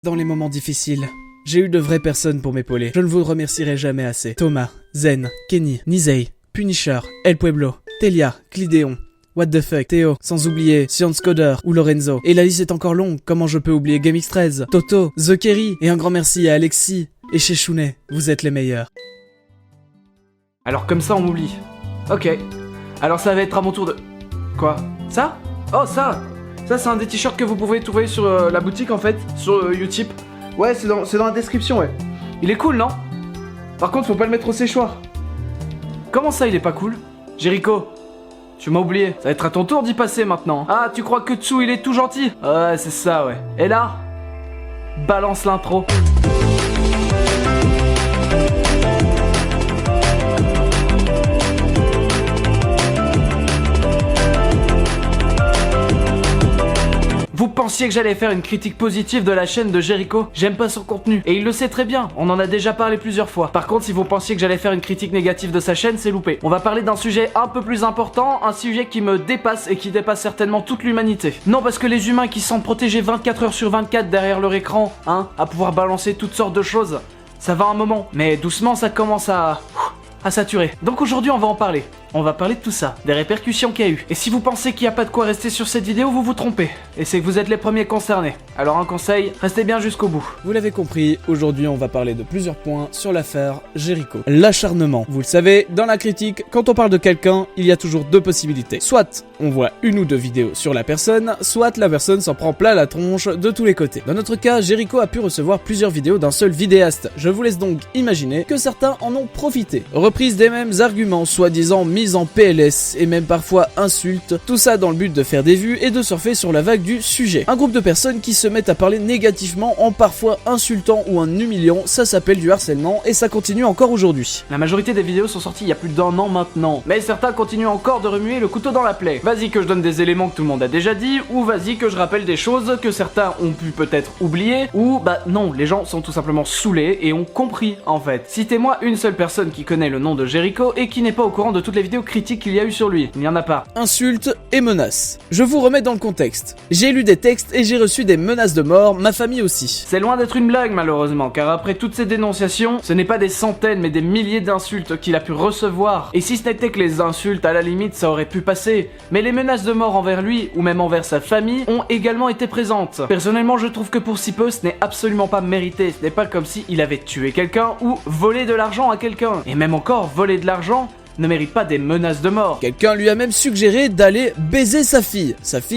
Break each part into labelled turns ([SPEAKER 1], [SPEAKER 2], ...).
[SPEAKER 1] Dans les moments difficiles, j'ai eu de vraies personnes pour m'épauler. Je ne vous le remercierai jamais assez. Thomas, Zen, Kenny, Nizei, Punisher, El Pueblo, Telia, Clidéon, What the fuck, Théo, sans oublier Science Coder ou Lorenzo. Et la liste est encore longue, comment je peux oublier GameX13, Toto, The Kerry, et un grand merci à Alexis et chez Chounet, vous êtes les meilleurs.
[SPEAKER 2] Alors comme ça on m'oublie. Ok. Alors ça va être à mon tour de... Quoi? Ça? Oh ça! Ça c'est un des t-shirts que vous pouvez trouver sur la boutique en fait, sur Utip. Ouais c'est dans la description ouais. Il est cool non? Par contre faut pas le mettre au séchoir. Comment ça il est pas cool? Jericho, tu m'as oublié. Ça va être à ton tour d'y passer maintenant. Ah tu crois que Tsu il est tout gentil? Ouais c'est ça ouais. Et là? Balance l'intro. Vous pensiez que j'allais faire une critique positive de la chaîne de Jericho? J'aime pas son contenu, et il le sait très bien, on en a déjà parlé plusieurs fois. Par contre, si vous pensiez que j'allais faire une critique négative de sa chaîne, c'est loupé. On va parler d'un sujet un peu plus important, un sujet qui me dépasse et qui dépasse certainement toute l'humanité. Non, parce que les humains qui sont protégés 24 heures sur 24 derrière leur écran, à pouvoir balancer toutes sortes de choses, ça va un moment, mais doucement ça commence à saturer. Donc aujourd'hui on va en parler. On va parler de tout ça, des répercussions qu'il y a eu. Et si vous pensez qu'il n'y a pas de quoi rester sur cette vidéo, vous vous trompez. Et c'est que vous êtes les premiers concernés. Alors un conseil, restez bien jusqu'au bout.
[SPEAKER 1] Vous l'avez compris, aujourd'hui on va parler de plusieurs points sur l'affaire Jericho. L'acharnement. Vous le savez, dans la critique, quand on parle de quelqu'un, il y a toujours deux possibilités. Soit on voit une ou deux vidéos sur la personne, soit la personne s'en prend plein la tronche de tous les côtés. Dans notre cas, Jericho a pu recevoir plusieurs vidéos d'un seul vidéaste. Je vous laisse donc imaginer que certains en ont profité. Reprise des mêmes arguments, soi-disant mise en PLS et même parfois insultes, tout ça dans le but de faire des vues et de surfer sur la vague du sujet. Un groupe de personnes qui se mettent à parler négativement en parfois insultant ou en humiliant, ça s'appelle du harcèlement et ça continue encore aujourd'hui.
[SPEAKER 2] La majorité des vidéos sont sorties il y a plus d'1 an maintenant, mais certains continuent encore de remuer le couteau dans la plaie. Vas-y que je donne des éléments que tout le monde a déjà dit, ou vas-y que je rappelle des choses que certains ont pu peut-être oublier, ou bah non, les gens sont tout simplement saoulés et ont compris en fait. Citez-moi une seule personne qui connaît le nom de Jericho et qui n'est pas au courant de toutes les vidéos critiques qu'il y a eu sur lui. Il n'y en a pas.
[SPEAKER 1] Insultes et menaces. Je vous remets dans le contexte. J'ai lu des textes et j'ai reçu des menaces de mort, ma famille aussi.
[SPEAKER 2] C'est loin d'être une blague malheureusement, car après toutes ces dénonciations, ce n'est pas des centaines mais des milliers d'insultes qu'il a pu recevoir. Et si ce n'était que les insultes, à la limite ça aurait pu passer. Mais les menaces de mort envers lui, ou même envers sa famille, ont également été présentes. Personnellement je trouve que pour si peu, ce n'est absolument pas mérité. Ce n'est pas comme si il avait tué quelqu'un ou volé de l'argent à quelqu'un. Et même encore, voler de l'argent ne mérite pas des menaces de mort.
[SPEAKER 1] Quelqu'un lui a même suggéré d'aller baiser sa fille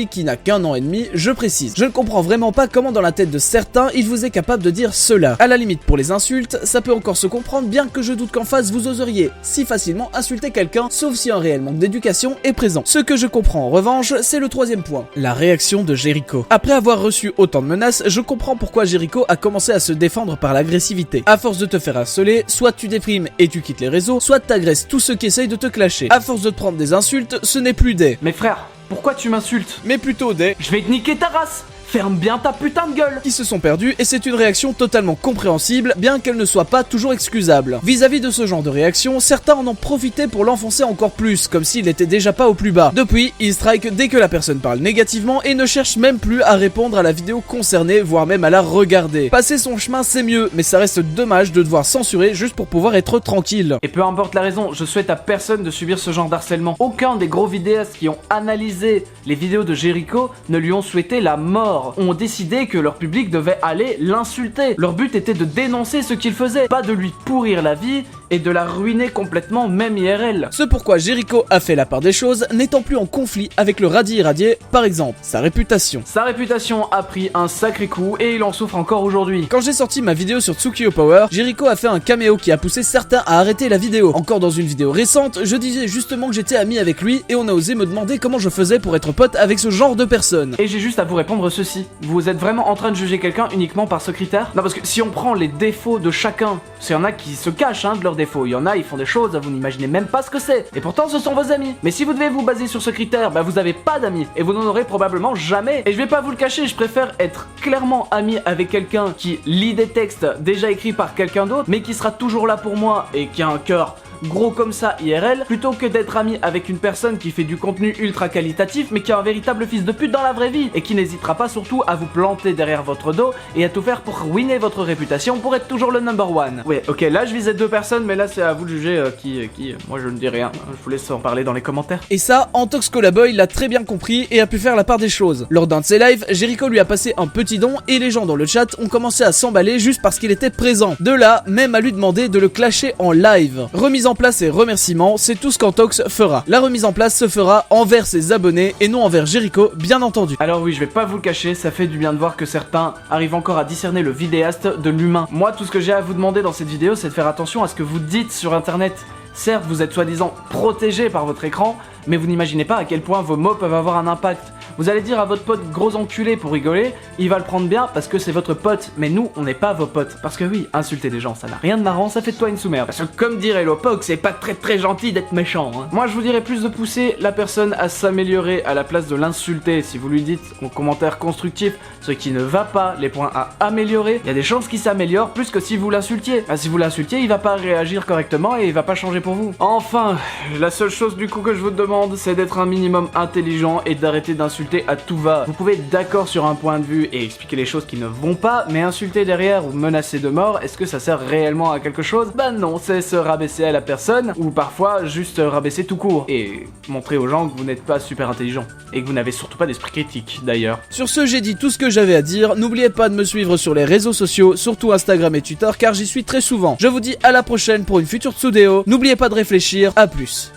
[SPEAKER 1] qui n'a qu'1 an et demi, je précise. Je ne comprends vraiment pas comment dans la tête de certains il vous est capable de dire cela. À la limite pour les insultes, ça peut encore se comprendre bien que je doute qu'en face vous oseriez si facilement insulter quelqu'un, sauf si un réel manque d'éducation est présent. Ce que je comprends en revanche, c'est le troisième point, la réaction de Jericho. Après avoir reçu autant de menaces, je comprends pourquoi Jericho a commencé à se défendre par l'agressivité. À force de te faire harceler, soit tu déprimes et tu quittes les réseaux, soit t'agresses tous ceux qui essaye de te clasher. À force de te prendre des insultes, ce n'est plus des...
[SPEAKER 2] Mais frère, pourquoi tu m'insultes?
[SPEAKER 1] Mais plutôt des...
[SPEAKER 2] Je vais te niquer ta race! Ferme bien ta putain de gueule!
[SPEAKER 1] Qui se sont perdus et c'est une réaction totalement compréhensible, bien qu'elle ne soit pas toujours excusable. Vis-à-vis de ce genre de réaction, certains en ont profité pour l'enfoncer encore plus, comme s'il n'était déjà pas au plus bas. Depuis, il strike dès que la personne parle négativement et ne cherche même plus à répondre à la vidéo concernée, voire même à la regarder. Passer son chemin c'est mieux, mais ça reste dommage de devoir censurer juste pour pouvoir être tranquille.
[SPEAKER 2] Et peu importe la raison, je souhaite à personne de subir ce genre d'harcèlement. Aucun des gros vidéastes qui ont analysé les vidéos de Jericho ne lui ont souhaité la mort. Ont décidé que leur public devait aller l'insulter. Leur but était de dénoncer ce qu'il faisait, pas de lui pourrir la vie et de la ruiner complètement, même IRL.
[SPEAKER 1] Ce pourquoi Jericho a fait la part des choses, n'étant plus en conflit avec le radis irradié, par exemple, sa réputation.
[SPEAKER 2] Sa réputation a pris un sacré coup et il en souffre encore aujourd'hui.
[SPEAKER 1] Quand j'ai sorti ma vidéo sur Tsukio Power, Jericho a fait un caméo qui a poussé certains à arrêter la vidéo. Encore dans une vidéo récente, je disais justement que j'étais ami avec lui et on a osé me demander comment je faisais pour être pote avec ce genre de personnes.
[SPEAKER 2] Et j'ai juste à vous répondre ceci. Vous êtes vraiment en train de juger quelqu'un uniquement par ce critère? Non, parce que si on prend les défauts de chacun, il y en a qui se cachent de leurs défauts, il y en a ils font des choses, vous n'imaginez même pas ce que c'est, et pourtant ce sont vos amis. Mais si vous devez vous baser sur ce critère, bah vous avez pas d'amis, et vous n'en aurez probablement jamais. Et je vais pas vous le cacher, je préfère être clairement ami avec quelqu'un qui lit des textes déjà écrits par quelqu'un d'autre, mais qui sera toujours là pour moi, et qui a un cœur gros comme ça IRL, plutôt que d'être ami avec une personne qui fait du contenu ultra qualitatif mais qui est un véritable fils de pute dans la vraie vie et qui n'hésitera pas surtout à vous planter derrière votre dos et à tout faire pour ruiner votre réputation pour être toujours le number one. Ouais, ok, là je visais 2 personnes, mais là c'est à vous de juger qui. Moi je ne dis rien, je vous laisse en parler dans les commentaires.
[SPEAKER 1] Et ça, Antox Colaboy l'a très bien compris et a pu faire la part des choses. Lors d'un de ses lives, Jericho lui a passé un petit don et les gens dans le chat ont commencé à s'emballer juste parce qu'il était présent. De là, même à lui demander de le clasher en live. Remise en place et remerciements, c'est tout ce qu'Antox fera. La remise en place se fera envers ses abonnés et non envers Jericho, bien entendu.
[SPEAKER 2] Alors oui, je vais pas vous le cacher, ça fait du bien de voir que certains arrivent encore à discerner le vidéaste de l'humain. Moi, tout ce que j'ai à vous demander dans cette vidéo, c'est de faire attention à ce que vous dites sur internet. Certes, vous êtes soi-disant protégé par votre écran, mais vous n'imaginez pas à quel point vos mots peuvent avoir un impact. Vous allez dire à votre pote gros enculé pour rigoler, il va le prendre bien parce que c'est votre pote, mais nous on n'est pas vos potes. Parce que oui, insulter des gens ça n'a rien de marrant, ça fait de toi une sous-merde. Parce que comme dirait Lopok, c'est pas très gentil d'être méchant. Hein. Moi je vous dirais plus de pousser la personne à s'améliorer à la place de l'insulter. Si vous lui dites en commentaire constructif ce qui ne va pas, les points à améliorer, il y a des chances qu'il s'améliore plus que si vous l'insultiez. Si vous l'insultiez, il va pas réagir correctement et il va pas changer pour vous. Enfin, la seule chose du coup que je vous demande, c'est d'être un minimum intelligent et d'arrêter d'insulter à tout va. Vous pouvez être d'accord sur un point de vue et expliquer les choses qui ne vont pas, mais insulter derrière ou menacer de mort, est-ce que ça sert réellement à quelque chose? Bah non, c'est se rabaisser à la personne, ou parfois juste rabaisser tout court, et montrer aux gens que vous n'êtes pas super intelligent, et que vous n'avez surtout pas d'esprit critique, d'ailleurs.
[SPEAKER 1] Sur ce, j'ai dit tout ce que j'avais à dire, n'oubliez pas de me suivre sur les réseaux sociaux, surtout Instagram et Twitter, car j'y suis très souvent. Je vous dis à la prochaine pour une future Tsudeo, n'oubliez pas de réfléchir, à plus.